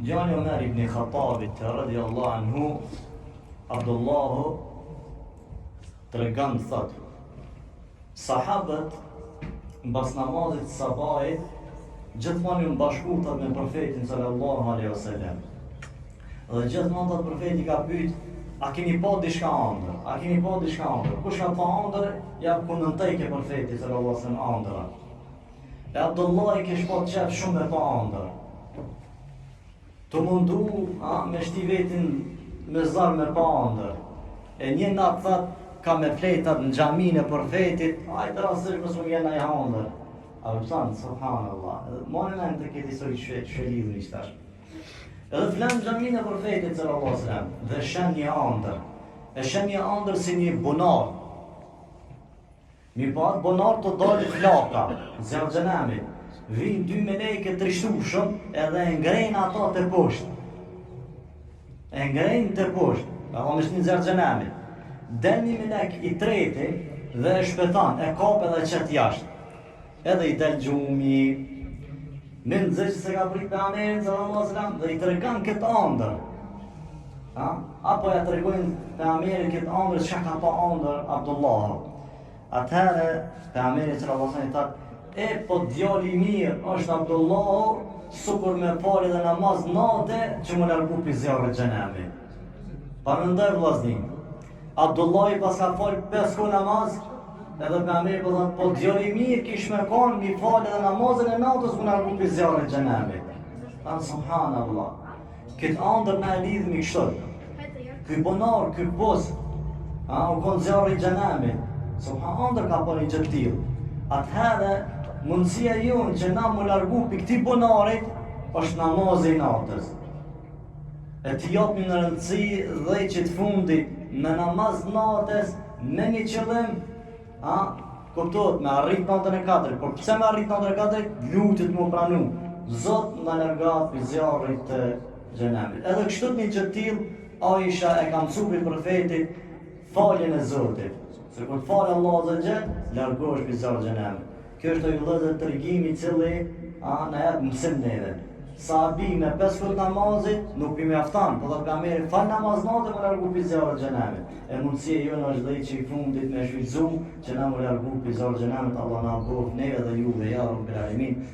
Djali Omer ibn Khattabit radiallahu anhu, Abdullahu tregon thot, sahabët mbas namazit sabahit gjithmonë ju bashkutat me profetin sallallahu alaihi wasallam. Dhe gjithmonë të profeti ka pyet, a keni pa diçka ëndër? A keni pa diçka ëndër? Kush ka pa ëndër, ja kundëntej ke profeti sallallahu alaihi wasallam ëndra. E Abdullah i kish pa qef shumë me pa ëndër. Të mundu me shti vetin me zar me pa ëndër. E një natë thot, ka me fletat në xhamin e profetit, ajtë rasësh mësë më jena i ëndër. A vëpsan, subhanallah, mone me në të këtë isoj shvelidhën i shtash. Edhe flenë në xhamin e profetit sallallahu alaihi wasallam dhe shen një ëndër. E shen një ëndër si një bunar. Mi pat bunar të dalë flaka, zjarë xhenamit. Vinë dy meleke të rishtushëm edhe e ngrejnë ato të poshtë. E ngrejnë të poshtë, apo me shtë një zjarë xhenamit. Del një melek i treti dhe e shpetan, e kap edhe qëtë jashtë. Edhe i del gjumi, në nëzë që se ka prit për Amerin sallallahu alaihi wasallam dhe i tregon këtë ëndër. Apo ja tregojnë për Amerin këtë ëndër që ka pa ëndër Abdullah. Atëherë për Amerin sallallahu alaihi wasallam i thotë, e po djali mirë është Abdullah, sukur me falë dhe namaz natë që më largu për zjarrit xhenamit. Parëndoj vllaznin. Abdullah i pas ka falë 5 kohë namaz, edhe për Amerin po thotë, po djali mirë kish me konë mi falë dhe namazën e natës më largu për zjarrit xhenamit. Subhanallah. Këtë ëndër na e lidhmi kështu. Ky bonar, ky bos, u konë zjarri xhenamit. Subhanallah, ëndër ka po një gjë të tillë. Atëherë mundësia jonë që na më largu për këti bonarit është namazi i natës. E të japim në rëndësi dhejqit fundit në namaz natës me një qëllim, kuptohet me arrit natën e katërt, por pse me arrit natën e katërt? Lutet më pranu. Zot na largat për zjarrit të xhenamit. Edhe kështu një gjë të tillë Aisha e ka mësuar për profetit faljen e Zotit. Se kur falë Allah azza xal, largohesh për zjarrin e xhenamit. Kjo është një vëllezër tregimi i cili na jep mësim neve. Sahabi me 5 kohë namazit nuk i mjafton, por do të merr fal namaz natë më largu për zjarrin e xhenamit. E mundësia jonë është dhejçi i fundit me shfrytzu që na më largu për zjarrin e xhenamit. Allah na bëf neve dhe juve ja Rabbul Alamin.